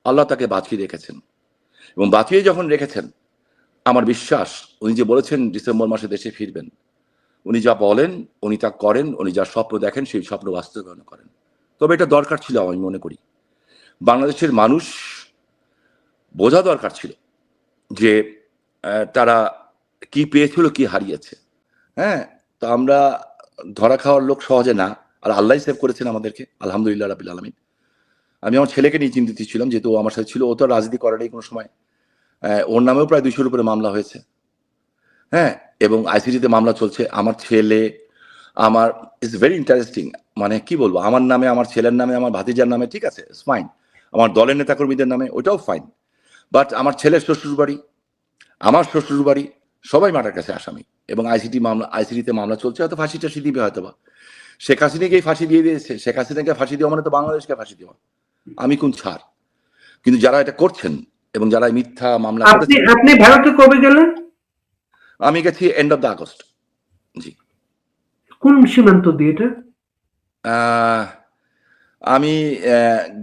আল্লাহ তাকে বাঁচিয়ে রেখেছেন, এবং বাঁচিয়ে যখন রেখেছেন, আমার বিশ্বাস উনি যে বলেছেন ডিসেম্বর মাসে দেশে ফিরবেন, উনি যা বলেন উনি তা করেন, উনি যা স্বপ্ন দেখেন সেই স্বপ্ন বাস্তবায়ন করেন। তবে এটা দরকার ছিল, আমি মনে করি বাংলাদেশের মানুষ বোঝা দরকার ছিল যে তারা কি পেয়েছিল, কি হারিয়েছে। হ্যাঁ, তো আমরা ধরা খাওয়ার লোক সহজে না, আর আল্লাহ সেভ করেছেন আমাদেরকে, আলহামদুলিল্লাহ রাব্বিল আলামিন। আমি আমার ছেলেকে নিয়ে চিন্তিত ছিলাম, যেহেতু ও আমার সাথে ছিল, ও তো রাজনীতি করে নাই কোনো সময়। ওর নামেও প্রায় 200-র উপরে মামলা হয়েছে। হ্যাঁ, এবং আইসিটিতে মামলা চলছে। আমার ছেলে, আমার ইটস ভেরি ইন্টারেস্টিং, মানে কি বলবো, আমার নামে, আমার ছেলের নামে, আমার ভাতিজার নামে, ঠিক আছে, ইটস ফাইন। আমার দলের নেতাকর্মীদের নামে, ওটাও ফাইন। বাট আমার ছেলের শ্বশুর বাড়ি, আমার শ্বশুর বাড়ি, সবাই মার্ডার কাছে আসামি, এবং আইসিটিতে মামলা চলছে, হয়তো ফাঁসি টাসি দিবে হয়তো বা। শেখ হাসিনাকেই ফাঁসি দিয়ে দিয়েছে, শেখ হাসিনাকে ফাঁসি দেওয়া মানে তো বাংলাদেশকে ফাঁসি দেওয়া। আমি কোন ছাড়? কিন্তু যারা এটা করছেন এবং যারা মিথ্যা মামলা করেছেন। আপনি ভারতে কবে গেলেন? আমি গেছি এন্ড অফ দ্য আগস্ট। জি। কোন সীমান্ত দিয়ে এটা? আমি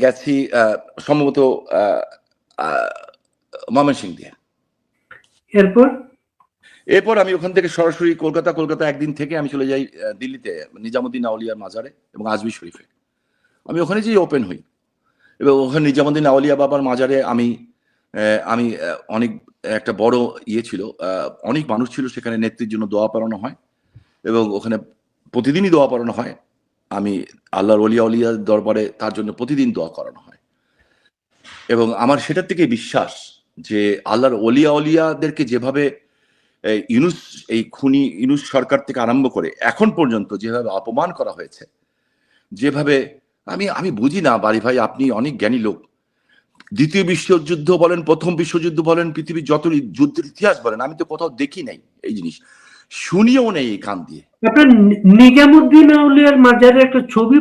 গেছি সম্ভবত ময়মনসিংহ দিয়ে। এরপর আমি ওখান থেকে সরাসরি কলকাতা একদিন থেকে আমি চলে যাই দিল্লিতে নিজামুদ্দিন আউলিয়ার মাজারে এবং আজমির শরীফে। আমি ওখানে যেই ওপেন হই, এবং ওখানে নিজামুদ্দিন আউলিয়া বাবার মাজারে আমি অনেক একটা বড় ইয়ে ছিল, অনেক মানুষ ছিল সেখানে, নেত্রীর জন্য দোয়া পড়ানো হয়, এবং ওখানে প্রতিদিনই দোয়া পড়ানো হয়। আমি আল্লাহর অলিয়ার দরবারে তার জন্য প্রতিদিন দোয়া করানো হয়, এবং আমার সেটার থেকে বিশ্বাস যে আল্লাহর অলিয়াদেরকে যেভাবে এই খুনি ইউনূস সরকার থেকে আরম্ভ করে এখন পর্যন্ত যেভাবে অপমান করা হয়েছে, যেভাবে আমি বুঝি না বাড়ি ভাই, আপনি অনেক জ্ঞানী লোক। দ্বিতীয় বিশ্বযুদ্ধ বলেন, প্রথম বিশ্বযুদ্ধ বলেন, পৃথিবীর যত যুদ্ধের ইতিহাস বলেন, আমি তো কোথাও দেখি নাই এই জিনিস, শুনিও নেই এই কান দিয়ে। আপনার নিজামুদ্দিন আউলিয়ার মাজারে একটা ছবি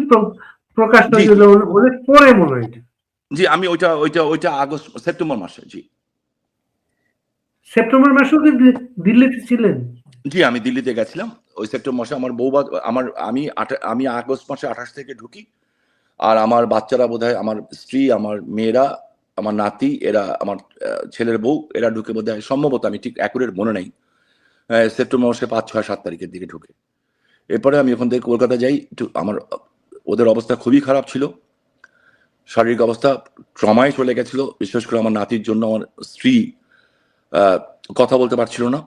প্রকাশ হয়েছিল অনেক পরে মনে হয়। জি, আমি ওইটা আগস্ট সেপ্টেম্বর মাসে। জি, সেপ্টেম্বর মাসেও কি দিল্লিতে ছিলেন? জি, আমি দিল্লিতে গেছিলাম ওই সেপ্টেম্বর মাসে। আমার বউ, আমি আগস্ট মাসে 28 থেকে ঢুকি, আর আমার বাচ্চারা বোধহয়, আমার স্ত্রী, আমার মেয়েরা, আমার নাতি, এরা, আমার ছেলের বউ, এরা ঢুকে বোধহয়, সম্ভবত আমি ঠিক অ্যাকুরেট মনে নাই, সেপ্টেম্বর মাসে 5, 6, 7 তারিখের দিকে ঢুকে। এরপরে আমি ওখান থেকে কলকাতা যাই। আমার ওদের অবস্থা খুবই খারাপ ছিল, শারীরিক অবস্থা ট্রমায় চলে গেছিল, বিশেষ করে আমার নাতির জন্য। আমার স্ত্রী কথা বলতে পারছিল না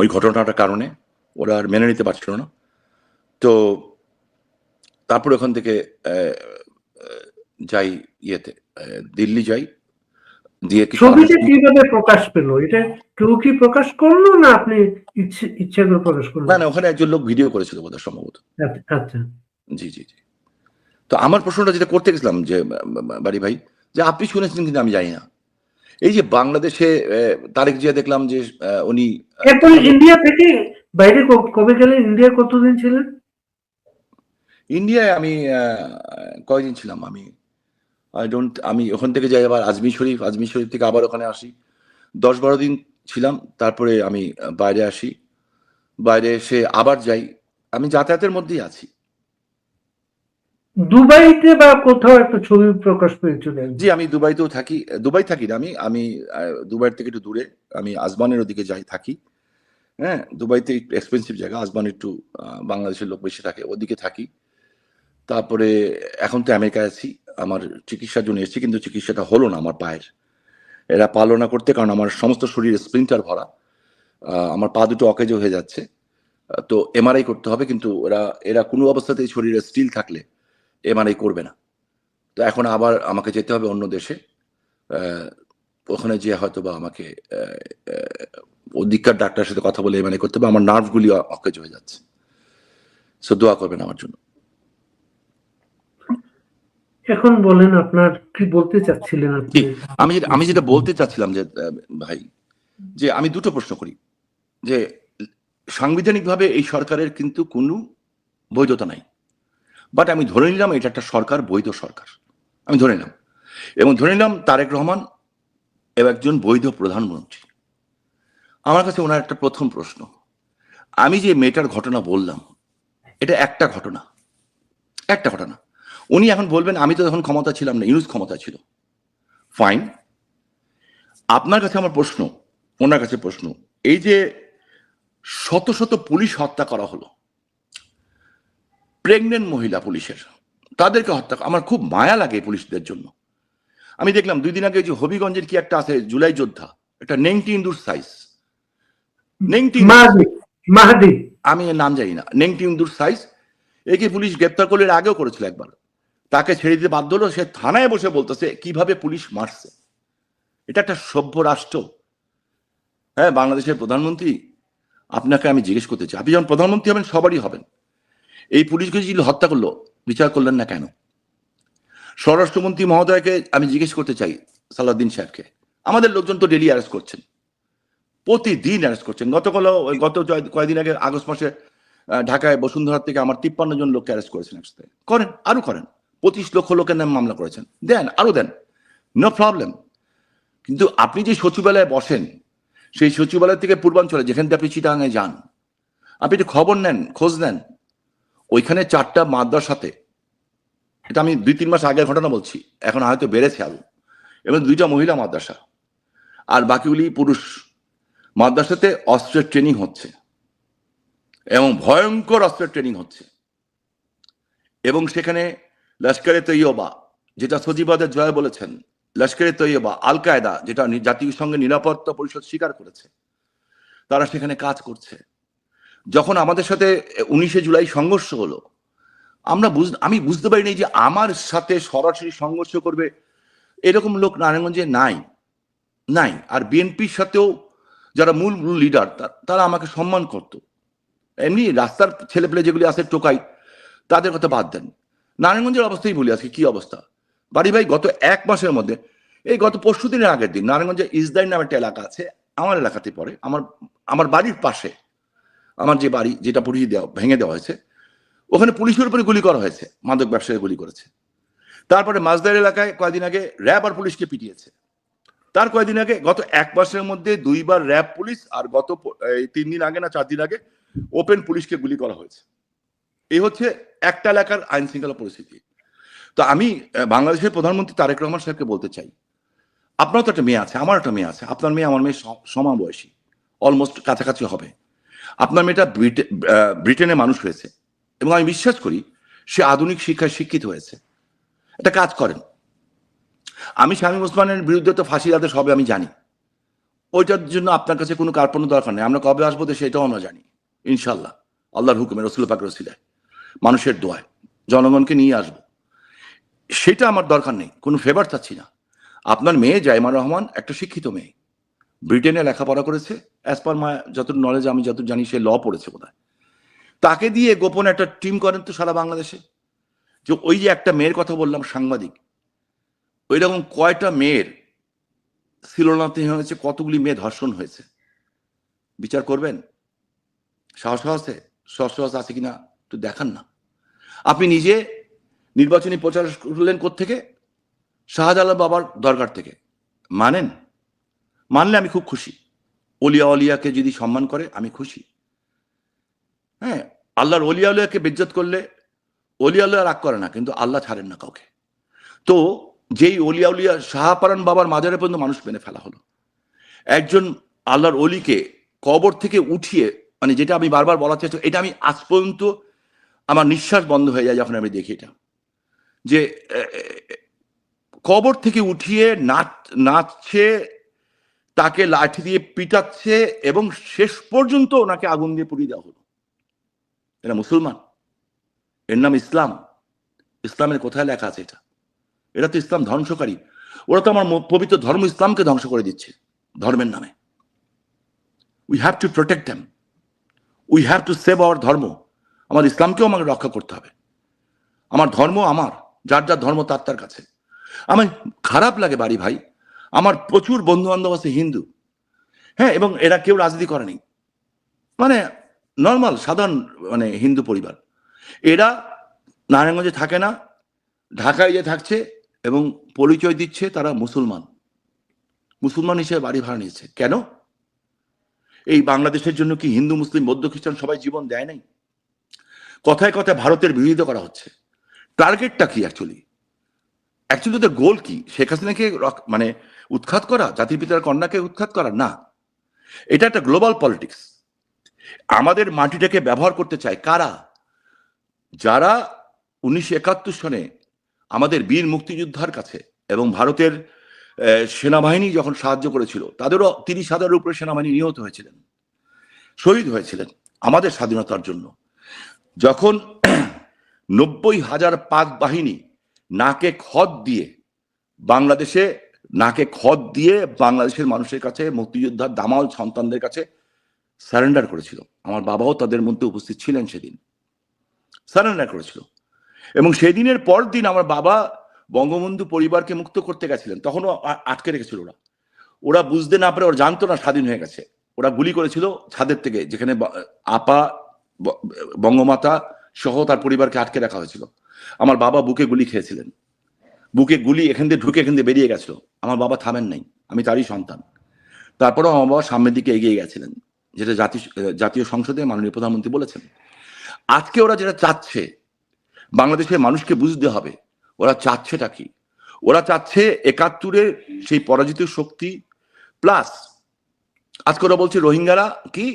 ওই ঘটনাটার কারণে, ওরা আর মেনে নিতে পারছিল না। তো তারপর ওখান থেকে যাই ইয়েতে, দিল্লি যাই, দিয়ে ছবিটা কিভাবে প্রকাশ পেল? এটা কেউ কি প্রকাশ করলো, না আপনি ইচ্ছা করে প্রকাশ করলেন? না, ওখানে একজন লোক ভিডিও করেছিল বোধহয়, সম্ভবত। আচ্ছা, জি জি জি। তো আমার প্রশ্নটা যেটা করতে গেছিলাম যে বাড়ি ভাই, যে আপনি শুনেছেন কিন্তু আমি জানি না, এই যে বাংলাদেশে তারেক জিয়া দেখলাম যে উনি ইন্ডিয়া থেকে বাইরে কবে গেলেন? ইন্ডিয়া কতদিন ছিলেন? ইন্ডিয়ায় আমি কয়দিন ছিলাম, আমি ওখান থেকে যাই আবার আজমির শরীফ থেকে আবার ওখানে আসি, 10-12 দিন ছিলাম। তারপরে আমি বাইরে আসি, বাইরে এসে আবার যাই, আমি যাতায়াতের মধ্যেই আছি। দুবাইতে বা কোথাও একটা ছবি প্রকাশ পেয়েছিল? জি, আমি দুবাইতেও থাকি। দুবাই থাকি না, আমি দুবাইয়ের থেকে একটু দূরে, আমি আজমানের ওদিকে যাই থাকি। হ্যাঁ, দুবাইতে একটু এক্সপেন্সিভ জায়গা, আজমান একটু বাংলাদেশের লোক বেশি থাকে, ওদিকে থাকি। তারপরে এখন তো আমেরিকায় আছি, আমার চিকিৎসার জন্য এসেছি, কিন্তু চিকিৎসাটা হলো না আমার পায়ের। এরা পারলো না করতে, কারণ আমার সমস্ত শরীরে স্প্লিন্টার ভরা, আমার পা দুটো অকেজ হয়ে যাচ্ছে। তো এমআরআই করতে হবে, কিন্তু এরা কোনো অবস্থাতেই শরীরে স্টিল থাকলে এমআরআই করবে না। তো এখন আবার আমাকে যেতে হবে অন্য দেশে, ওখানে যেয়ে হয়তো বা আমাকে ওদিককার ডাক্তারের সাথে কথা বলে এমআরআই করতে হবে। আমার নার্ভগুলি অকেজ হয়ে যাচ্ছে, সো দোয়া করবেন আমার জন্য। এখন বলেন আপনার কি বলতে চাচ্ছিলেন আপনি? আমি যেটা বলতে চাচ্ছিলাম যে ভাই, যে আমি দুটো প্রশ্ন করি, যে সাংবিধানিকভাবে এই সরকারের কিন্তু কোনো বৈধতা নাই, বাট আমি ধরে নিলাম এটা একটা সরকার, বৈধ সরকার আমি ধরে নিলাম, এবং ধরে নিলাম তারেক রহমান একজন বৈধ প্রধানমন্ত্রী। আমার কাছে ওনার একটা প্রথম প্রশ্ন, আমি যে মেয়েটার ঘটনা বললাম, এটা একটা ঘটনা। উনি এখন বলবেন আমি তো যখন ক্ষমতা ছিলাম না, ইউনূস ক্ষমতা ছিল, ফাইন। আপনার কাছে আমার প্রশ্ন, ওনার কাছে প্রশ্ন, এই যে শত শত পুলিশ হত্যা করা হলো, প্রেগনেন্ট মহিলা পুলিশের, তাদেরকে হত্যা, আমার খুব মায়া লাগে এই পুলিশদের জন্য। আমি দেখলাম 2 দিন আগে যে হবিগঞ্জের কি একটা আছে জুলাই যোদ্ধা, একটা নেংটি ইন্দুর সাইজ, নেংটি, মাহাদি, আমি এর নাম জানি না, নেংটি ইন্দুর সাইজ, একে পুলিশ গ্রেপ্তার করলে এর আগেও করেছিল একবার, তাকে ছেড়ে দিতে বাধ্য হলো। সে থানায় বসে বলতেছে কিভাবে পুলিশ মারছে। এটা একটা সভ্য রাষ্ট্র? হ্যাঁ, বাংলাদেশের প্রধানমন্ত্রী, আপনাকে আমি জিজ্ঞেস করতে চাই, আপনি যখন প্রধানমন্ত্রী হবেন সবারই হবেন, এই পুলিশকে যদি হত্যা করলো বিচার করলেন না কেন? স্বরাষ্ট্রমন্ত্রী মহোদয়কে আমি জিজ্ঞেস করতে চাই, সালাউদ্দিন সাহেবকে, আমাদের লোকজন তো ডেলি অ্যারেস্ট করছেন, প্রতিদিন অ্যারেস্ট করছেন। গত কয়েকদিন আগে আগস্ট মাসে ঢাকায় বসুন্ধরা থেকে আমার 53 জন লোককে অ্যারেস্ট করেছেন একসাথে। করেন, আরো করেন, 25 লক্ষ লোকের নামে মামলা করেছেন, দেন আরো দেন, নো প্রবলেম। কিন্তু আপনি যে সচিবালয়ে বসেন, সেই সচিবালয় থেকে পূর্বাঞ্চলে যেখান থেকে আপনি চিটাগাঙে যান, আপনি একটু খবর নেন, খোঁজ নেন, ওইখানে 4টা মাদ্রাসাতে, এটা আমি 2-3 মাস আগের ঘটনা বলছি, এখন হয়তো বেড়েছে আরো, এবং 2টা মহিলা মাদ্রাসা আর বাকিগুলি পুরুষ মাদ্রাসাতে অস্ত্রের ট্রেনিং হচ্ছে, এবং ভয়ঙ্কর অস্ত্রের ট্রেনিং হচ্ছে। এবং সেখানে লস্করে তৈয়বা, যেটা সজিবাদের জয় বলেছেন, লস্করে তৈয়বা, আল কায়দা, যেটা জাতিসংঘের নিরাপত্তা পরিষদ স্বীকার করেছে, তারা সেখানে কাজ করছে। যখন আমাদের সাথে 19শে জুলাই সংঘর্ষ হলো, আমি বুঝতে পারিনি যে আমার সাথে সরাসরি সংঘর্ষ করবে এরকম লোক নারায়ণগঞ্জে নাই। আর বিএনপির সাথেও যারা মূল লিডার, তারা আমাকে সম্মান করত। এমনি রাস্তার ছেলেপেলে যেগুলি আছে টোকাই, তাদের কথা বাদ দেন, নারায়ণগঞ্জের অবস্থাই বলি আজকে কি অবস্থা। বাড়ি ভাই, গত 1 মাসের মধ্যে, এই গত পরশু দিনের আগের দিন, নারায়ণগঞ্জে ইসদাইন নামে একটা এলাকা আছে, আমার এলাকাতে পড়ে, আমার বাড়ির পাশে, আমার যে বাড়ি যেটা ভেঙে দেওয়া হয়েছে, ওখানে পুলিশের উপরে গুলি করা হয়েছে, মাদক ব্যবসায়ী গুলি করেছে। তারপরে মাছদার এলাকায় কয়েকদিন আগে র্যাব আর পুলিশকে পিটিয়েছে। তার কয়েকদিন আগে, গত 1 মাসের মধ্যে 2বার র্যাব পুলিশ, আর গত 3 দিন আগে না 4 দিন আগে ওপেন পুলিশকে গুলি করা হয়েছে। এই হচ্ছে একটা এলাকার আইন শৃঙ্খলা পরিস্থিতি। তো আমি বাংলাদেশের প্রধানমন্ত্রী তারেক রহমান সাহেবকে বলতে চাই, আপনার তো একটা মেয়ে আছে, আমার একটা মেয়ে আছে, আপনার মেয়ে আমার মেয়ে সমবয়সী, অলমোস্ট কাছাকাছি হবে। আপনার মেয়েটা ব্রিটেনে মানুষ হয়েছে, এবং আমি বিশ্বাস করি সে আধুনিক শিক্ষায় শিক্ষিত হয়েছে। একটা কাজ করেন, আমি শামীম ওসমানের বিরুদ্ধে তো ফাঁসির আদেশ হবে আমি জানি, ওইটার জন্য আপনার কাছে কোনো কার্পণ্য দরকার নেই। আমরা কবে আসবো সেটাও আমরা জানি, ইনশাল্লাহ, আল্লাহর হুকুমে, রসুল পাক রসিলায়, মানুষের দোয়ায় জনগণকে নিয়ে আসবো, সেটা আমার দরকার নেই, কোনো ফেভার চাচ্ছি না। আপনার মেয়ে জাইমা রহমান একটা শিক্ষিত মেয়ে, ব্রিটেনে লেখাপড়া করেছে, অ্যাজ পার মাই যতটুকু নলেজ, আমি যতটুকু জানি সে ল পড়েছে বোধহয়। তাকে দিয়ে গোপন একটা টিম করেন তো সারা বাংলাদেশে, যে ওই যে একটা মেয়ের কথা বললাম, সাংবাদিক, ওই রকম কয়টা মেয়ের শিরোনামে হয়েছে, কতগুলি মেয়ে ধর্ষণ হয়েছে, বিচার করবেন? সাহস আছে কিনা একটু দেখান না। আপনি নিজে নির্বাচনী প্রচার করলেন কোত্থেকে? শাহজালাল বাবার দরগার থেকে। মানলে আমি খুব খুশি। অলিয়াকে যদি সম্মান করে আমি খুশি। হ্যাঁ, আল্লাহর অলিয়াকে বেজ্জত করলে অলিয়া রাগ করে না, কিন্তু আল্লাহ ছাড়েন না কাউকে। তো যেই অলিয়া শাহপারান বাবার মাজারে পর্যন্ত মানুষ মেনে ফেলা হলো, একজন আল্লাহর অলিকে কবর থেকে উঠিয়ে, মানে যেটা আমি বারবার বলার চেষ্টা, এটা আমি আজ পর্যন্ত আমার নিঃশ্বাস বন্ধ হয়ে যায় যখন আমি দেখি এটা, যে কবর থেকে উঠিয়ে নাচছে, তাকে লাঠি দিয়ে পিটাচ্ছে, এবং শেষ পর্যন্ত ওনাকে আগুন দিয়ে পুড়িয়ে দেওয়া হলো। এরা মুসলমান? এর নাম ইসলাম? ইসলামের কোথায় লেখা আছে এটা? এরা তো ইসলাম ধ্বংসকারী। ওরা তো আমার পবিত্র ধর্ম ইসলামকে ধ্বংস করে দিচ্ছে ধর্মের নামে। We have to protect them, we have to save our ধর্ম। আমার ইসলামকেও আমাকে রক্ষা করতে হবে। আমার ধর্ম আমার, যার ধর্ম তার কাছে। আমার খারাপ লাগে বাড়ি ভাই, আমার প্রচুর বন্ধু বান্ধব আছে হিন্দু, হ্যাঁ, এবং এরা কেউ রাজনীতি করেনি, মানে নর্মাল সাধারণ মানে হিন্দু পরিবার। এরা নারায়ণগঞ্জে থাকে না, ঢাকায় যে থাকছে, এবং পরিচয় দিচ্ছে তারা মুসলমান হিসেবে বাড়ি ভাড়া নিয়েছে। কেন? এই বাংলাদেশের জন্য কি হিন্দু মুসলিম বৌদ্ধ খ্রিস্টান সবাই জীবন দেয় নাই? কথায় কথায় ভারতের বিরোধিতা করা হচ্ছে। টার্গেটটা কি অ্যাকচুয়ালি? অ্যাকচুয়ালি ওদের গোল কি? শেখ হাসিনাকে মানে উৎখাত করা, জাতির পিতার কন্যাকে উৎখাত করা না। এটা একটা গ্লোবাল পলিটিক্স। আমাদের মাটিটাকে ব্যবহার করতে চায় কারা? যারা 1971 সনে আমাদের বীর মুক্তিযোদ্ধার কাছে এবং ভারতের সেনাবাহিনী যখন সাহায্য করেছিল, তাদেরও 30,000-এর উপরে সেনাবাহিনী নিহত হয়েছিলেন, শহীদ হয়েছিলেন আমাদের স্বাধীনতার জন্য। যখন 90,000 পাক বাহিনী নাকে খত দিয়ে বাংলাদেশের মানুষের কাছে, মুক্তিযোদ্ধার দামাল সন্তানদের কাছে সারেন্ডার করেছিল, আমার বাবাও তাদের মধ্যে উপস্থিত ছিলেন সেদিন, সারেন্ডার করেছিল। এবং সেদিনের পর দিন আমার বাবা বঙ্গবন্ধু পরিবারকে মুক্ত করতে গেছিলেন, তখনও আটকে রেখেছিল ওরা বুঝতে না পারে, ওরা জানতো না স্বাধীন হয়ে গেছে। ওরা গুলি করেছিল ছাদের থেকে, যেখানে আপা বঙ্গমাতা সহ তার পরিবারকে আটকে রাখা হয়েছিল। আমার বাবা বুকে গুলি খেয়েছিলেন, বুকে গুলি এখান দিয়ে ঢুকে এখান দিয়ে বেরিয়ে গেছিল। আমার বাবা থামেন নাই, আমি তারই সন্তান। তারপরেও আমার বাবা সামনের দিকে এগিয়ে গেছিলেন, যেটা জাতীয় সংসদে মাননীয় প্রধানমন্ত্রী বলেছেন। আজকে ওরা যেটা চাচ্ছে, বাংলাদেশের মানুষকে বুঝতে হবে ওরা চাচ্ছেটা কি। ওরা চাচ্ছে 71-এর সেই পরাজিত শক্তি প্লাস আজকে ওরা বলছে রোহিঙ্গারা কি,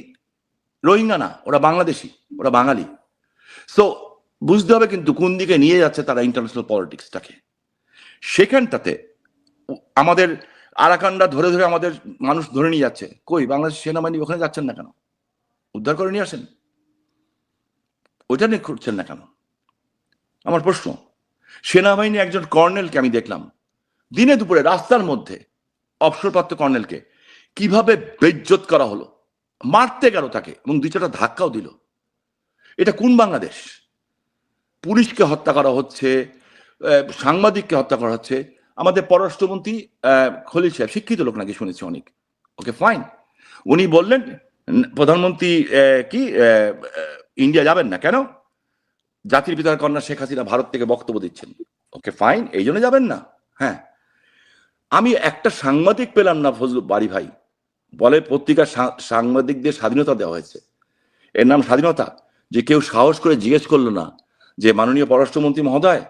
রোহিঙ্গা না, ওরা বাংলাদেশি, ওরা বাঙালি। সো বুঝতে হবে কিন্তু কোন দিকে নিয়ে যাচ্ছে তারা ইন্টারন্যাশনাল পলিটিক্সটাকে। সেখানটাতে আমাদের আরাকানরা ধরে ধরে আমাদের মানুষ ধরে নিয়ে যাচ্ছে। কই বাংলাদেশ সেনাবাহিনী ওখানে যাচ্ছেন না কেন? উদ্ধার করে নিয়ে আসেন, ওইটা নিয়ে করছেন না কেন? আমার প্রশ্ন। সেনাবাহিনী একজন কর্নেলকে আমি দেখলাম দিনে দুপুরে রাস্তার মধ্যে, অবসরপ্রাপ্ত কর্নেলকে কিভাবে বেইজ্জত করা হলো, মারতে গেল তাকে এবং 2-4টা ধাক্কাও দিল। এটা কোন বাংলাদেশ? পুলিশকে হত্যা করা হচ্ছে, সাংবাদিককে হত্যা করা হচ্ছে। আমাদের পররাষ্ট্রমন্ত্রী খলিল সাহেব শিক্ষিত লোক নাকি শুনেছি অনেক, ওকে ফাইন, উনি বললেন প্রধানমন্ত্রী কি ইন্ডিয়া যাবেন না কেন? জাতির পিতার কন্যা শেখ হাসিনা ভারত থেকে বক্তব্য দিচ্ছেন, ওকে ফাইন, এই জন্য যাবেন না। হ্যাঁ, আমি একটা সাংবাদিক পেলাম না ফজলু বাড়ি ভাই, বলে পত্রিকার সাংবাদিকদের স্বাধীনতা দেওয়া হয়েছে। এর নাম স্বাধীনতা? যে কেউ সাহস করে জিজ্ঞেস করলো না যে মাননীয় পররাষ্ট্রমন্ত্রী মহোদয়,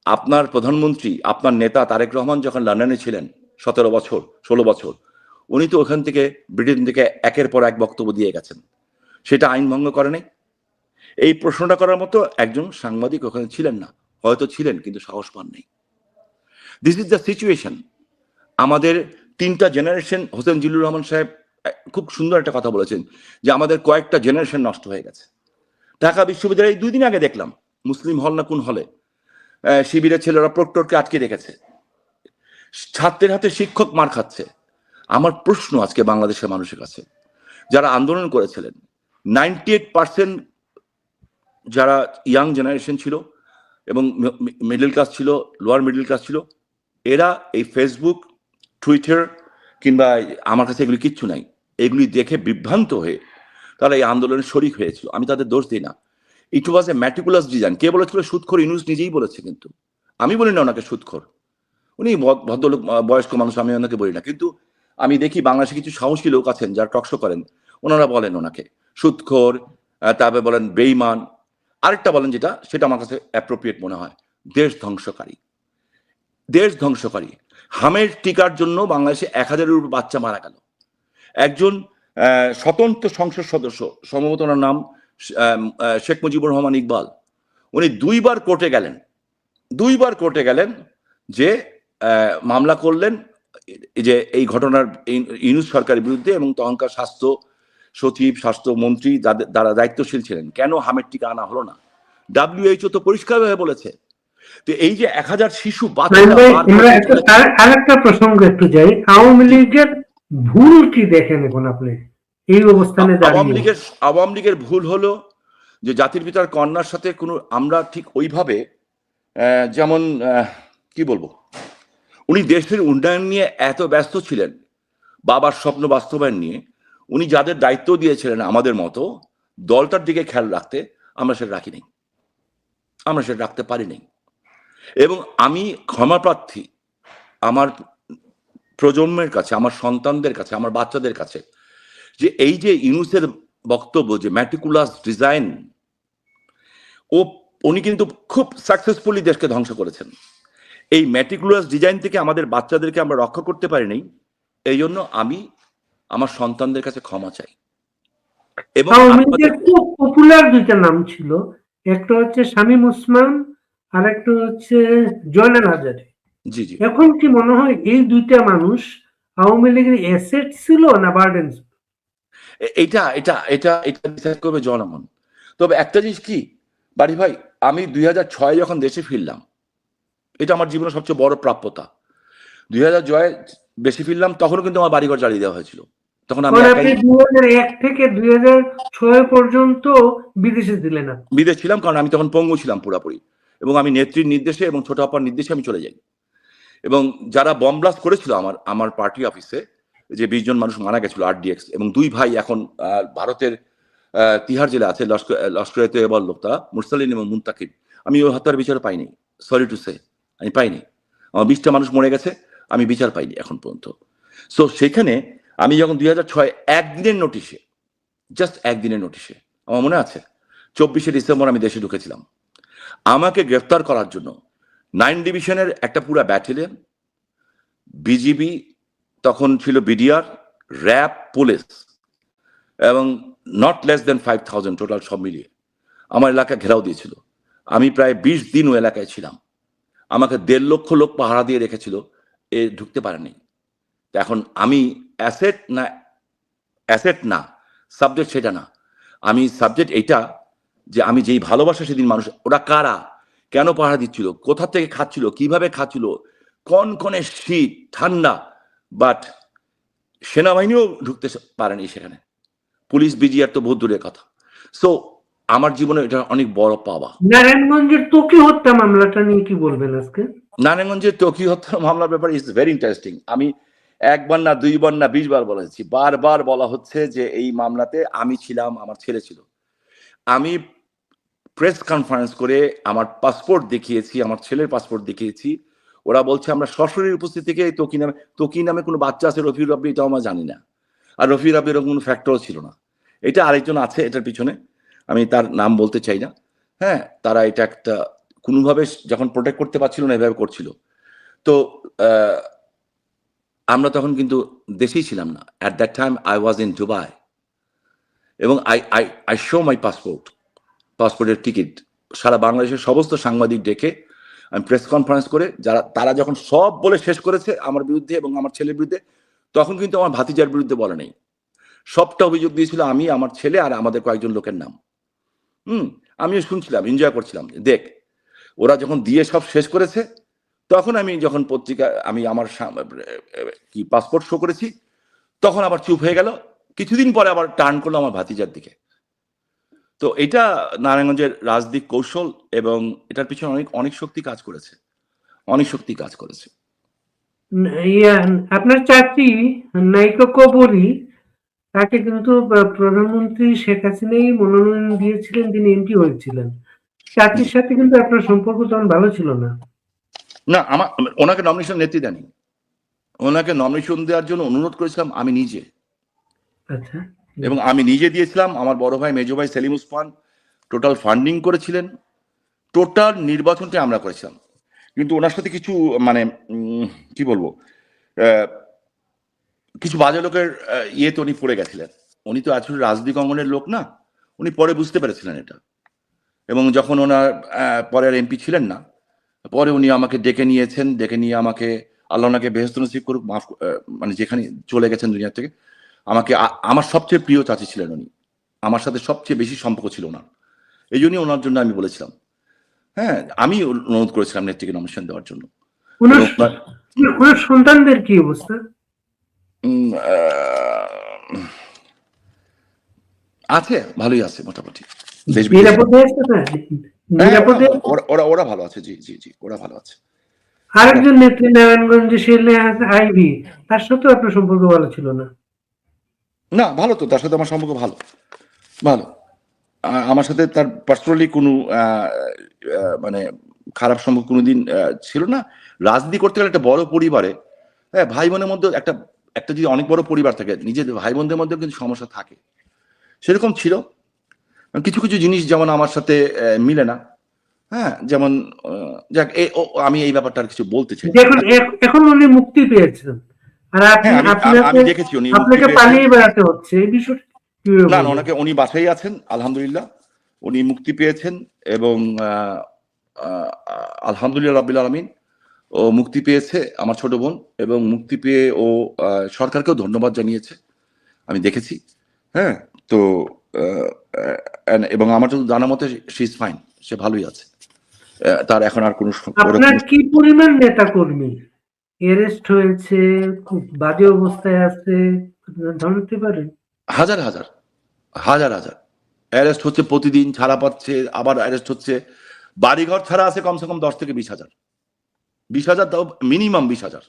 আপনার প্রধানমন্ত্রী, আপনার নেতা তারেক রহমান যখন লন্ডনে ছিলেন 17 বছর 16 বছর, উনি তো ওখান থেকে ব্রিটেন থেকে একের পর এক বক্তব্য দিয়ে গেছেন, সেটা আইন ভঙ্গ করে নাই? এই প্রশ্নটা করার মতো একজন সাংবাদিক ওখানে ছিলেন না, হয়তো ছিলেন কিন্তু সাহস পান নেই। This is the situation. আমাদের 3টা জেনারেশন, হোসেন জিল্লুর রহমান সাহেব খুব সুন্দর একটা কথা বলেছেন যে আমাদের কয়েকটা জেনারেশন নষ্ট হয়ে গেছে। ঢাকা বিশ্ববিদ্যালয়ে 2 দিন আগে দেখলাম, মুসলিম হল না কোন হলে, শিবিরের ছেলেরা প্রক্টরকে আটকে রেখেছে, ছাত্রের হাতে শিক্ষক মার খাচ্ছে। আমার প্রশ্ন আজকে বাংলাদেশের মানুষের কাছে, যারা আন্দোলন করেছিলেন, 98% যারা ইয়াং জেনারেশন ছিল এবং মিডল ক্লাস ছিল, লোয়ার মিডল ক্লাস ছিল, এরা এই ফেসবুক, টুইটার কিংবা আমার কাছে এগুলি কিচ্ছু নাই, এগুলি দেখে বিভ্রান্ত হয়ে তারা এই আন্দোলনে শরিক হয়েছিল। আমি তাদের দোষ দিই না। ইট ওয়াজ এ ম্যাটিকুলাস ডিজাইন। কে বলেছিল? সুদখোর ইউনূস নিজেই বলেছে, কিন্তু আমি বলি না ওনাকে সুদখোর, উনি ভদ্রলোক, বয়স্ক মানুষ, আমি ওনাকে বলি না। কিন্তু আমি দেখি বাংলাদেশে কিছু সাহসী লোক আছেন যারা টকশো করেন, ওনারা বলেন ওনাকে সুদখোর, তারপরে বলেন বেঈমান, আরেকটা বলেন যেটা, সেটা আমার কাছে অ্যাপ্রোপ্রিয়েট মনে হয়, দেশ ধ্বংসকারী। দেশ ধ্বংসকারী। হামের টিকার জন্য বাংলাদেশে 1000-এর উপর বাচ্চা মারা গেল। একজন স্বতন্ত্র সংসদ সদস্য, সম্ভবত ওনার নাম শেখ মুজিবুর রহমান ইকবাল, উনি 2বার কোর্টে গেলেন যে মামলা করলেন যে এই ঘটনার ইউনূস সরকারের বিরুদ্ধে, এবং তখনকার স্বাস্থ্য সচিব, স্বাস্থ্যমন্ত্রী যারা দায়িত্বশীল ছিলেন, কেন হামের টিকা আনা হলো না? WHO তো পরিষ্কারভাবে বলেছে। তো এই যে 1000 শিশু আরেকটা প্রসঙ্গ একটু যাই, আওয়ামী লীগের ভুল কি দেখেন এখন আপনি এই অবস্থানে দাঁড়িয়ে? আওয়ামী লীগের ভুল হলো যে জাতির পিতার কন্যার সাথে কোনো, আমরা ঠিক ওইভাবে যেমন কি বলবো, উনি দেশের উন্নয়ন নিয়ে এত ব্যস্ত ছিলেন, বাবার স্বপ্ন বাস্তবায়ন নিয়ে, উনি যাদের দায়িত্ব দিয়েছিলেন আমাদের মতো দলটার দিকে খেয়াল রাখতে, আমরা সেটা রাখি নাই, আমরা সেটা রাখতে পারি নাই। এবং আমি ক্ষমা প্রার্থী আমার প্রজন্মের কাছে, আমার সন্তানদের কাছে, আমার বাচ্চাদের কাছে, যে এই যে ইউনূসের বক্তব্য যে ম্যাটিকুলাস ডিজাইন, উনি কিন্তু খুব সাকসেসফুলি দেশকে ধ্বংস করেছেন। এই ম্যাটিকুলাস ডিজাইন থেকে আমাদের বাচ্চাদেরকে আমরা রক্ষা করতে পারি নাই। এই জন্য আমি আমার সন্তানদের কাছে ক্ষমা চাই। এবং আওয়ামী লীগের খুব পপুলার দুইটা নাম ছিল, একটা হচ্ছে শামীম ওসমান আর একটা হচ্ছে জয়নাল হাজারী। জি জি, এখন কি মনে হয় এই দুইটা মানুষ আওয়ামী লীগের অ্যাসেট ছিল না বার্ডেন? এটা এটা এটা এটা ডিসাইড করবে জনগণ। তবে একটা জিনিস কি বাড়ি ভাই, আমি 2006 যখন দেশে ফিরলাম, এটা আমার জীবনের সবচেয়ে বড় প্রাপ্যতা। 2006 বেশি ফিরলাম, তখনও কিন্তু আমার বাড়িঘর জ্বালিয়ে দেওয়া হয়েছিল। তখন আমি আপনি 2001 থেকে 2006 পর্যন্ত বিদেশে ছিলেন না? বিদেশ ছিলাম, কারণ আমি তখন পঙ্গু ছিলাম পুরাপুরি, এবং আমি নেত্রীর নির্দেশে এবং ছোট আপার নির্দেশে আমি চলে যাই। এবং যারা বম ব্লাস্ট করেছিল আমার পার্টি অফিসে, যে 20 জন মানুষ মারা গেছিল RDX, এবং 2 ভাই এখন ভারতের তিহার জেলে আছে, লস্করে তৈয়বার লোক, তারা মুরসালিন এবং মুন্তাকিব। আমি ওই হত্যার বিচার পাইনি, সরি টু সে, আমি পাইনি। আমার 20টা মানুষ মরে গেছে, আমি বিচার পাইনি এখন পর্যন্ত। সো সেখানে আমি যখন 2006 একদিনের নোটিশে, জাস্ট একদিনের নোটিশে, আমার মনে আছে 24শে ডিসেম্বর আমি দেশে ঢুকেছিলাম। আমাকে গ্রেফতার করার জন্য 9 ডিভিশনের একটা পুরা ব্যাটালিয়ন, বিজিবি তখন ছিল, বিডিআর, র্যাব, পুলিশ, এবং নট লেস দেন 5000 টোটাল সব মিলিয়ে আমার এলাকা ঘেরাও দিয়েছিল। আমি প্রায় 20 দিন ওই এলাকায় ছিলাম। আমাকে 1.5 লক্ষ লোক পাহারা দিয়ে রেখেছিল, এ ঢুকতে পারেনি। এখন আমি অ্যাসেট না সাবজেক্ট, সেটা না। আমি সাবজেক্ট এইটা যে আমি যেই ভালোবাসা সেদিন মানুষ, ওরা কারা, কেন পাহারা দিচ্ছিল, কোথা থেকে খাচ্ছিল, কিভাবে খাচ্ছিল, কনকনে শীত ঠান্ডা, বাট সেনাবাহিনীও ঢুকতে পারেনি সেখানে, পুলিশ বিজিআর তো বহুত দূরের কথা। সো আমার জীবনে এটা অনেক বড় পাওয়া। নারায়ণগঞ্জের ত্বকী হত্যা মামলাটা নিয়ে কি বলবেন আজকে? নারায়ণগঞ্জের ত্বকী হত্যা মামলার ব্যাপারে ইজ ভেরি ইন্টারেস্টিং। আমি একবার না, 2 বার না, 20 বার বলেছি, বারবার বলা হচ্ছে যে এই মামলাতে আমি ছিলাম, আমার ছেলে ছিল। আমি প্রেস কনফারেন্স করে আমার পাসপোর্ট দেখিয়েছি, আমার ছেলের পাসপোর্ট দেখিয়েছি। ওরা বলছে আমরা সশরীর উপস্থিতি থেকে তকি নামে কোনো বাচ্চা আছে, রফিউর রাব্বি, এটাও আমরা জানি না। আর রফিউর রাব্বির এরকম কোনো ফ্যাক্টরও ছিল না। এটা আরেকজন আছে এটার পিছনে, আমি তার নাম বলতে চাই না। হ্যাঁ, তারা এটা একটা কোনোভাবে যখন প্রোটেক্ট করতে পারছিল না, এভাবে করছিল। তো আমরা তখন কিন্তু দেশেই ছিলাম না। At that time I was in Dubai, এবং আই শো মাই পাসপোর্টের টিকিট সারা বাংলাদেশের সমস্ত সাংবাদিক ডেকে আমি প্রেস কনফারেন্স করে, তারা যখন সব বলে শেষ করেছে আমার বিরুদ্ধে এবং আমার ছেলের বিরুদ্ধে, তখন কিন্তু আমার ভাতিজার বিরুদ্ধে বলে নেই। সবটা অভিযোগ দিয়েছিল আমি, আমার ছেলে আর আমাদের কয়েকজন লোকের নাম। আমিও শুনছিলাম, এনজয় করছিলাম। দেখ, ওরা যখন দিয়ে সব শেষ করেছে, তখন আমি যখন পত্রিকা আমি আমার কি পাসপোর্ট শো করেছি, তখন আবার চুপ হয়ে গেল। কিছুদিন পরে আবার টার্ন করলো আমার ভাতিজার দিকে। তো এটা নারায়ণগঞ্জের রাজনৈতিক কৌশল, এবং এটার পিছনে অনেক অনেক শক্তি কাজ করেছে, অনেক শক্তি কাজ করেছে। আপনার চাচি নায়িকা কবরী, তাকে কিন্তু প্রধানমন্ত্রী শেখ হাসিনাই মনোনয়ন দিয়েছিলেন, তিনি এমপি হয়েছিলেন। চাচির সাথে কিন্তু আপনার সম্পর্ক তখন ভালো ছিল না? না, ওনাকে নমিনেশন নেত্রী দেয়নি। ওনাকে নমিনেশন দেওয়ার জন্য অনুরোধ করেছিলাম আমি নিজে, আচ্ছা। এবং আমি নিজে দিয়েছিলাম। আমার বড় ভাই, মেজো ভাই সেলিম উসমান টোটাল ফান্ডিং করেছিলেন। টোটাল নির্বাচনটা আমরা করেছিলাম। কিন্তু ওনার সাথে কিছু মানে কি বলবো, কিছু বাজে লোকের ইয়েতে উনি পড়ে গেছিলেন। উনি তো আসলে রাজনৈতিক অঙ্গনের লোক না, উনি পরে বুঝতে পেরেছিলেন এটা। এবং যখন ওনার পরে আর এমপি ছিলেন না, পরে উনি আমাকে ডেকে নিয়েছেন, ডেকে নিয়ে আমাকে, আল্লাহ ওনাকে বেহেশত নসিব করুক, মাফ, মানে যেখানে চলে গেছেন দুনিয়া থেকে, আমাকে আমার সবচেয়ে প্রিয় চাচি ছিলেন উনি। আমার সাথে সবচেয়ে বেশি সম্পর্ক ছিল ওনার। এই জন্যই ওনার জন্য আমি বলেছিলাম, হ্যাঁ, আমি অনুরোধ করেছিলাম নেত্রীকে নমিনেশন দেওয়ার জন্য। ওনার সন্তানদের কি অবস্থা? আছে, ভালোই আছে মোটামুটি। ওরা ভালো আছে, জি জি জি, ওরা ভালো আছে। আরেকজন নেত্রী নারায়ণগঞ্জে শেলে আইভি, তার সাথেও আপনার সম্পর্ক ভালো ছিল না? না, ভালো তো, তার সাথে আমার সম্পর্ক ভালো, ভালো। আমার সাথে তার পার্সোনালি কোনো মানে খারাপ সম্পর্ক কোনোদিন ছিল না। রাজনীতি করতে গেলে একটা বড় পরিবারে, হ্যাঁ, ভাই বোনের মধ্যে একটা যদি অনেক বড় পরিবার থাকে, নিজের ভাই বোনদের মধ্যেও কিন্তু সমস্যা থাকে। সেরকম ছিল। কিছু কিছু জিনিস যেমন আমার সাথে মিলে না, হ্যাঁ, যেমন যাক আমি এই ব্যাপারটা আর কিছু বলতে চাই না। দেখুন এখন উনি মুক্তি পেয়েছেন, আর হ্যাঁ, আমি আপনাকে দেখেছি উনি মুক্তি আপনাকে পেয়েছেন। পালিয়ে বেড়াতে হচ্ছে, এই বিষয়টা কিভাবে না, বলবেন? উনি বাসায় আছেন আলহামদুলিল্লাহ, উনি মুক্তি পেয়েছেন এবং আলহামদুলিল্লাহ রাব্বিল আলামিন, ও মুক্তি পেয়েছে আমার ছোট বোন, এবং মুক্তি পেয়ে ও সরকারকেও ধন্যবাদ জানিয়েছে, আমি দেখেছি। হ্যাঁ, তো এবং আমার যত জানা মতে শি ইজ ফাইন, সে ভালোই আছে। তার এখন আর কোনো আপনার কি পরিমাণ নেতা কর্মী অ্যারেস্ট হয়েছে, খুব বাজে অবস্থায় আছে, জানতে পারেন? হাজার হাজার হাজার হাজার অ্যারেস্ট হচ্ছে, প্রতিদিন ছাড়া পাচ্ছে, আবার অ্যারেস্ট হচ্ছে। বাড়িঘর ছাড়া আছে কমসে কম 10 থেকে 20,000, 20,000, তাও মিনিমাম 20,000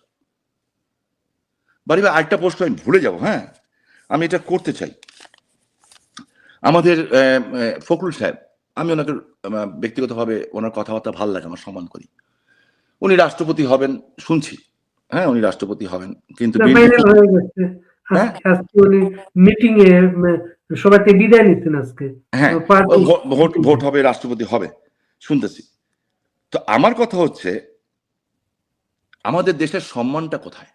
বাড়ি। আরেকটা প্রশ্ন আমি ভুলে যাব, হ্যাঁ, আমি এটা করতে চাই। আমাদের ফখরুল সাহেব, আমি ওনাকে ব্যক্তিগতভাবে ওনার কথাবার্তা ভালো লাগে, আমার সম্মান করি। উনি রাষ্ট্রপতি হবেন শুনছি, হ্যাঁ, উনি রাষ্ট্রপতি হবেন, কিন্তু ফাইনাল হয়ে গেছে। হ্যাঁ আজকে উনি মিটিং এ সবাইকে বিদায় নিচ্ছেন আজকে। হ্যাঁ, ভোট হবে, রাষ্ট্রপতি হবে শুনতেছি। তো আমার কথা হচ্ছে, আমাদের দেশের সম্মানটা কোথায়?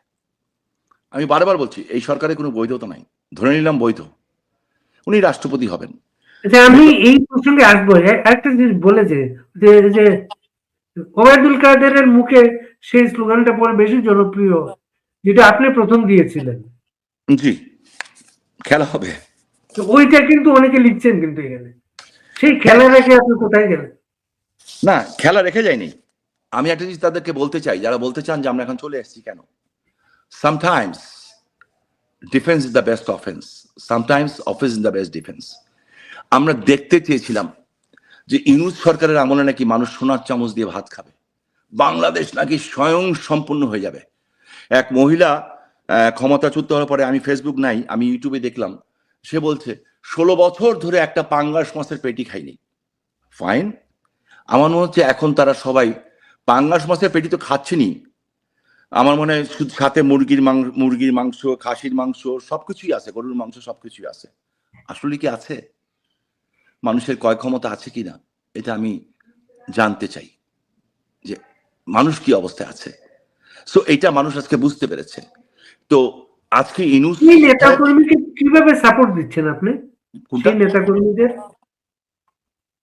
আমি বারবার বলছি, এই সরকারের কোনো বৈধতা নাই, ধরে নিলাম বৈধ, উনি রাষ্ট্রপতি হবেন। আচ্ছা, আমি এই প্রসঙ্গে আসবো। একটা জিনিস বলেছে যে যে ওবায়দুল কাদেরের মুখে সেই স্লোগানটা পরে বেশি জনপ্রিয়, যেটা আপনি প্রথম দিয়েছিলেন। জি, খেলা হবে। তো ওইটা কিন্তু অনেকে লিখছেন, কিন্তু এখানে সেই খেলা রেখে আপনি কোথায় গেলেন? না, খেলা রেখে যায়নি। আমি একটা জিনিস তাদেরকে বলতে চাই, যারা বলতে চান যে আমরা এখন চলে এসেছি কেন। Sometimes defence is the best offence, sometimes offence is the best defence. আমরা দেখতে চেয়েছিলাম যে ইউনূস সরকারের আমলে নাকি মানুষ সোনার চামচ দিয়ে ভাত খাবে, বাংলাদেশ নাকি স্বয়ং সম্পূর্ণ হয়ে যাবে। এক মহিলা ক্ষমতাচ্যুত হওয়ার পরে, আমি ফেসবুক নাই, আমি ইউটিউবে দেখলাম, সে বলছে 16 বছর ধরে একটা পাঙ্গাস মাছের পেটি খাইনি। ফাইন, আমার মনে হচ্ছে এখন তারা সবাই পাঙ্গাস মাছের পেটি তো খাচ্ছেনি, আমার মনে হয় সাথে মুরগির মাংস, খাসির মাংস, সবকিছুই আছে, গরুর মাংস, সবকিছুই আছে। আসলে কি আছে? মানুষের ক্রয় ক্ষমতা আছে কিনা এটা আমি জানতে চাই, যে মানুষ কি অবস্থায় আছে। সো এইটা মানুষ আজকে বুঝতে পেরেছে। তো আজকে ইউনূস নেতা কর্মীকে কিভাবে সাপোর্ট দিচ্ছেন আপনি? সেই নেতা কর্মীদের,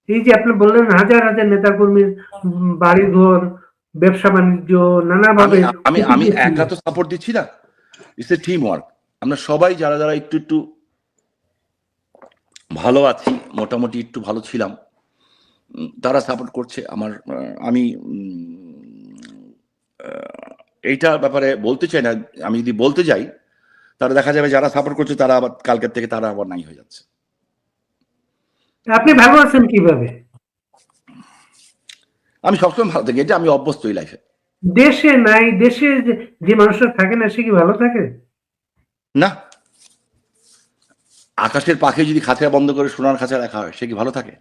এই যে আপনি বললেন হাজার হাজার নেতা কর্মীর বাড়ি ঘর, ব্যবসা বাণিজ্য নানাভাবে, আমি একা তো সাপোর্ট দিচ্ছি না, ইটস এ টিম ওয়ার্ক। আমরা সবাই যারা যারা একটু একটু ভালো আছি, মোটামুটি একটু ভালো ছিলাম, তারা সাপোর্ট করছে আমার। আমি এইটা ব্যাপারে বলতে চাই না, আমি যদি বলতে যাই তারা দেখা যাবে যারা সাপোর্ট করছে তারা আবার কালকের থেকে তারা আবার নাই হয়ে যাচ্ছে। আপনি ভালো আছেন কিভাবে? আমি সবসময় ভালো থাকি, এটা আমি অভ্যস্ত এই লাইফে। দেশে নাই, দেশে যে মানুষরা থাকে না, সে কি ভালো থাকে? না, আকাশের পাখি যদি খাঁচা বন্ধ করে সোনার খাঁচা রাখা হয়, সে কি ভালো থাকে?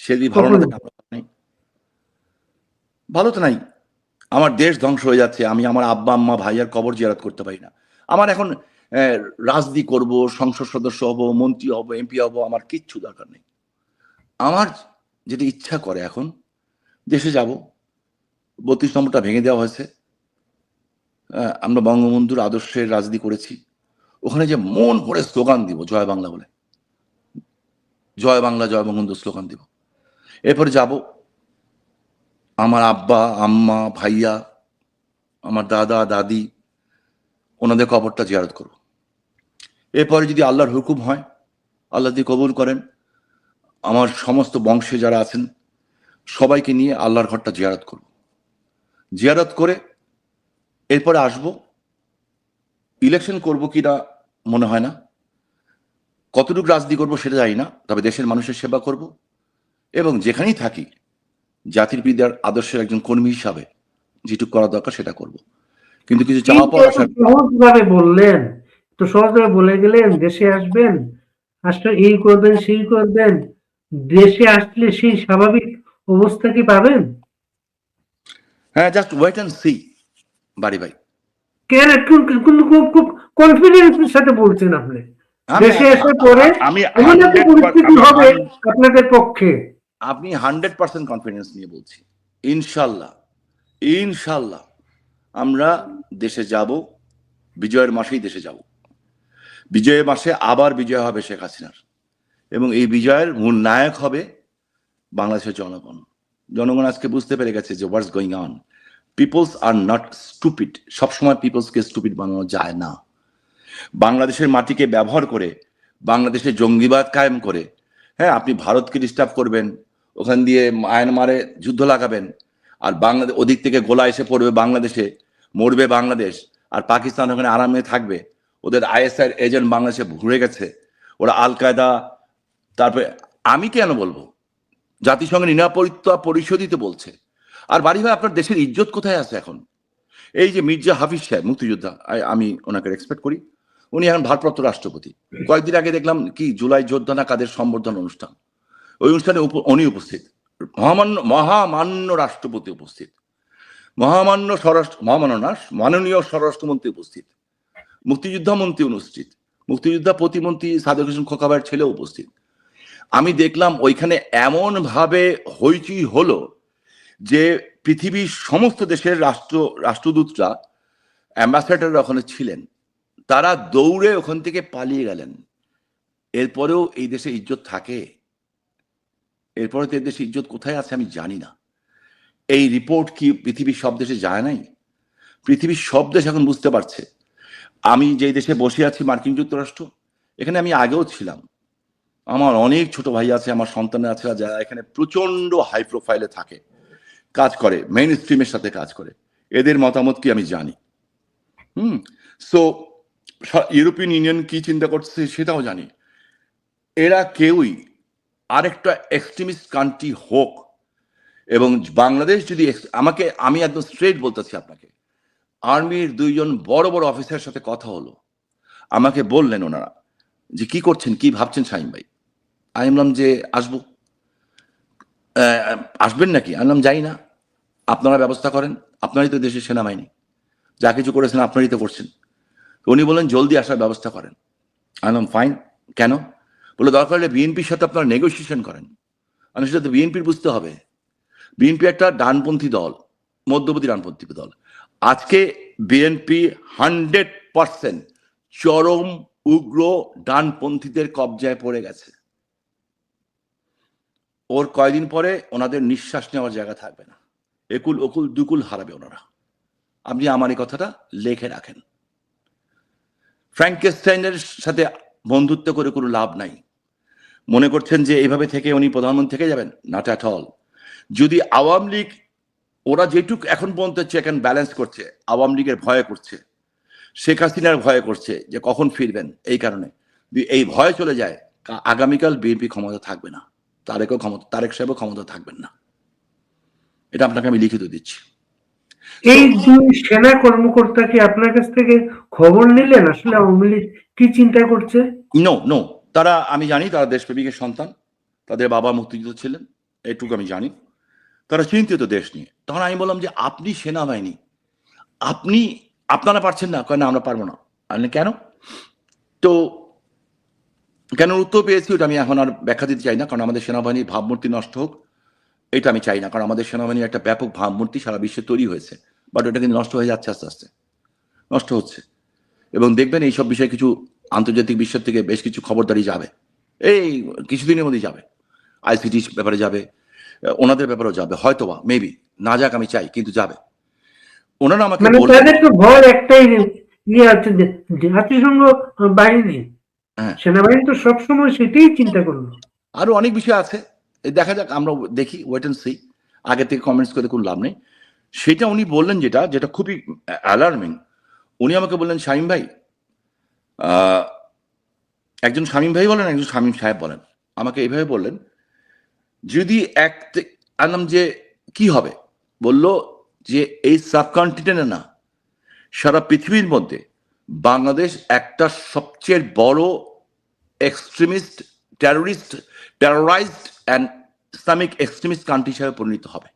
সে যদি ভালো না থাকে, ভালো তো নাই। আমার দেশ ধ্বংস হয়ে যাচ্ছে, আমি আমার আব্বা আম্মা ভাইয়ার কবর জিয়ারত করতে পারি না। আমার এখন রাজনীতি করব, সংসদ সদস্য হব, মন্ত্রী হব, এমপি হব, আমার কিচ্ছু দরকার নেই। আমার যেটা ইচ্ছা করে, এখন দেশে যাব, 32 নম্বরটা ভেঙে দেওয়া হয়েছে, আমরা বঙ্গবন্ধুর আদর্শের রাজনীতি করেছি, ওখানে যে মন ভরে স্লোগান দিব জয় বাংলা বলে, জয় বাংলা জয় বঙ্গবন্ধু স্লোগান দিব। এরপরে যাব আমার আব্বা আম্মা ভাইয়া, আমার দাদা দাদি, ওনাদের কবরটা জিয়ারত করব। এরপরে যদি আল্লাহর হুকুম হয়, আল্লাহ যদি কবুল করেন, আমার সমস্ত বংশে যারা আছেন সবাইকে নিয়ে আল্লাহর ঘরটা জিয়ারত করব। জিয়ারত করে এরপরে আসব। ইলেকশন করব কিনা মনে হয় না, কতটুকু রাজনীতি করবো সেটা জানি না, তবে দেশের মানুষের সেবা করব, এবং যেখানেই থাকি জাতির পিতার আদর্শের একজন কর্মী হিসাবে যেটুকু করা দরকার সেটা করব। কিন্তু কিছু চাওয়া পাওয়া সহজভাবে বললেন, তো সহজভাবে বলে গেলেন দেশে আসবেন, আসলে এই করবেন সেই করবেন, দেশে আসলে সেই স্বাভাবিক অবস্থা কি পাবেন? হ্যাঁ, জাস্ট ওয়েট এন্ড সি বাড়ি ভাই। কেন খুব কনফিডেন্সের সাথে বলছেন আপনি? দেশে আসার পরে এমন একটা পরিস্থিতি হবে আপনাদের পক্ষে আপনি 100% কনফিডেন্স নিয়ে বলছি, ইনশাল্লাহ ইনশাল্লাহ আমরা দেশে যাব, বিজয়ের মাসেই দেশে যাব। বিজয়ের মাসে আবার বিজয় হবে শেখ হাসিনার, এবং এই বিজয়ের মূল নায়ক হবে বাংলাদেশের জনগণ। জনগণ আজকে বুঝতে পেরে গেছে যে what's going on. People's are not stupid. সবসময় পিপলসকে স্টুপিড বানানো যায় না। বাংলাদেশের মাটিকে ব্যবহার করে, বাংলাদেশে জঙ্গিবাদ কায়েম করে, হ্যাঁ, আপনি ভারতকে ডিস্টার্ব করবেন, ওখান দিয়ে মায়ানমারে যুদ্ধ লাগাবেন, আর বাংলাদেশ ওদিক থেকে গোলা এসে পড়বে বাংলাদেশে, মরবে বাংলাদেশ, আর পাকিস্তান ওখানে আরামে থাকবে। ওদের আইএসআই এজেন্ট বাংলাদেশে ঘুরে গেছে, ওরা আল কায়দা। তারপরে আমি কেন বলবো, জাতিসংঘের নিরাপত্তা পরিষদই তো বলছে। আর বাড়ি ভাই, আপনার দেশের ইজ্জত কোথায় আছে এখন? এই যে মির্জা হাফিজ সাহেব, মুক্তিযোদ্ধা, আমি ওনাকে রেসপেক্ট করি, উনি এখন ভারপ্রাপ্ত রাষ্ট্রপতি। কয়েকদিন আগে দেখলাম কি জুলাই যোদ্ধা না কাদের সম্বর্ধনা অনুষ্ঠান, ওই অনুষ্ঠানে উনি উপস্থিত, মহামান্য রাষ্ট্রপতি উপস্থিত, মাননীয় স্বরাষ্ট্রমন্ত্রী উপস্থিত, মুক্তিযোদ্ধা মন্ত্রী উপস্থিত, মুক্তিযোদ্ধা প্রতিমন্ত্রী সাদেক হোসেন খোকাবাইয়ের ছেলে উপস্থিত। আমি দেখলাম ওইখানে এমন ভাবে হইচই হলো যে পৃথিবীর সমস্ত দেশের রাষ্ট্রদূতরা, অ্যাম্বাসেডাররা ওখানে ছিলেন, তারা দৌড়ে ওখান থেকে পালিয়ে গেলেন। এরপরেও এই দেশে ইজ্জত থাকে? এরপরে তো এই দেশে ইজ্জত কোথায় আছে আমি জানি না। এই রিপোর্ট কি পৃথিবীর সব দেশে যায় নাই? পৃথিবীর সব দেশ এখন বুঝতে পারছে। আমি যেই দেশে বসে আছি, মার্কিন যুক্তরাষ্ট্র, এখানে আমি আগেও ছিলাম, আমার অনেক ছোট ভাই আছে, আমার সন্তানের আছে, যারা এখানে প্রচন্ড হাই প্রোফাইলে থাকে, কাজ করে, মেইন স্ট্রিমের সাথে কাজ করে, এদের মতামত কি আমি জানি। সো ইউরোপিয়ান ইউনিয়ন কি চিন্তা করছে সেটাও জানি। এরা কেউই আরেকটা এক্সট্রিমিস্ট কান্ট্রি হোক, এবং বাংলাদেশ যদি আমি একদম স্ট্রেট বলতেছি আপনাকে, আর্মির 2 জন বড় বড় অফিসারের সাথে কথা হলো, আমাকে বললেন ওনারা যে কি করছেন, কি ভাবছেন শাহিন ভাই। আমি বললাম যে আসবো। আসবেন নাকি? আমি বললাম যাই না, আপনারা ব্যবস্থা করেন, আপনারই তো দেশের সেনাবাহিনী, যা কিছু করেছেন আপনারই তো করছেন। উনি বললেন জলদি আসার ব্যবস্থা করেন। আমি বললাম ফাইন। কেন? বলে দরকার হলে বিএনপির সাথে আপনারা নেগোসিয়েশন করেন। আমি সেটা তো বিএনপির বুঝতে হবে। বিএনপি একটা ডানপন্থী দল, মধ্যপন্থী ডানপন্থী দল। আজকে বিএনপি 100% চরম উগ্র ডানপন্থীদের কবজায় পড়ে গেছে। ওর কয়দিন পরে ওনাদের নিঃশ্বাস নেওয়ার জায়গা থাকবে না, একুল ওকুল দুকুল হারাবে ওনারা। আপনি আমার এই কথাটা লেখে রাখেন। ফ্র্যাঙ্কেস্টাইনের সাথে বন্ধুত্ব করে কোনো লাভ নাই। মনে করছেন যে এইভাবে থেকে উনি প্রধানমন্ত্রী থেকে যাবেন? Not at all. যদি আওয়ামী লীগ, ওরা যেটুক এখন পর্যন্ত চেক অ্যান্ড ব্যালেন্স করছে, আওয়ামী লীগের ভয়ে করছে, শেখ হাসিনার ভয়ে করছে যে কখন ফিরবেন, এই কারণে এই ভয় চলে যায়, আগামীকাল বিএনপি ক্ষমতা থাকবে না, তারেক সাহেবও ক্ষমতা থাকবেন না। এটা আপনাকে আমি লিখিত দিচ্ছি। এই 2 সেনা কর্মকর্তা কি আপনার কাছ থেকে খবর নিলেন আসলে আওয়ামী লীগ কি চিন্তা করছে? নো, তারা, আমি জানি তারা দেশপ্রেমিকের সন্তান, তাদের বাবা মুক্তিযুদ্ধ ছিলেন, এইটুকু আমি জানি। তারা চিন্তিত দেশ নিয়ে। তখন আমি বললাম যে আপনি সেনাবাহিনী, আপনারা পারছেন না? কয় না, আমরা পারবো না। আমি কেন? তো কেন উত্তর পেয়েছি ওটা আমি এখন আর ব্যাখ্যা দিতে চাই না, কারণ আমাদের সেনাবাহিনীর ভাবমূর্তি নষ্ট হোক এটা আমি চাই না। কারণ আমাদের সেনাবাহিনীর একটা ব্যাপক ভাবমূর্তি সারা বিশ্বে তৈরি হয়েছে, বাট ওটা কিন্তু নষ্ট হয়ে যাচ্ছে, আস্তে আস্তে নষ্ট হচ্ছে। এবং দেখবেন এইসব বিষয়ে কিছু আন্তর্জাতিক বিশ্বের থেকে বেশ কিছু খবরদারি যাবে, এই কিছুদিনের মধ্যেই যাবে। আইসিটি ব্যাপারে যাবে, ওনাদের ব্যাপারেও যাবে, হয়তোবা মেবি, না যাক আমি চাই, কিন্তু যাবে। ওনারা আমাকে মানে তাদের তো ভয় একটাই ইয়ে আছে যে জাতিসংঘ বাহিনী, সেনাবাহিনী তো সবসময় সেটাই চিন্তা করলো। আরো অনেক বিষয় আছে, দেখা যাক, আমরা দেখি, ওয়েট এন্ড সি। আগে থেকে কমেন্টস করে কোনো লাভ নেই। সেটা উনি বললেন যেটা খুবই অ্যালার্মিং। উনি আমাকে বললেন শামীম ভাই, একজন শামীম ভাই বলেন, একজন শামীম সাহেব বলেন, আমাকে এইভাবে বললেন, যদি আনলাম যে কি হবে, বলল যে এই সাবকন্টিনেন্টে না, সারা পৃথিবীর মধ্যে বাংলাদেশ একটা সবচেয়ে বড় extremist, terrorized and Islamic extremist country হিসাবে পরিণত হবে।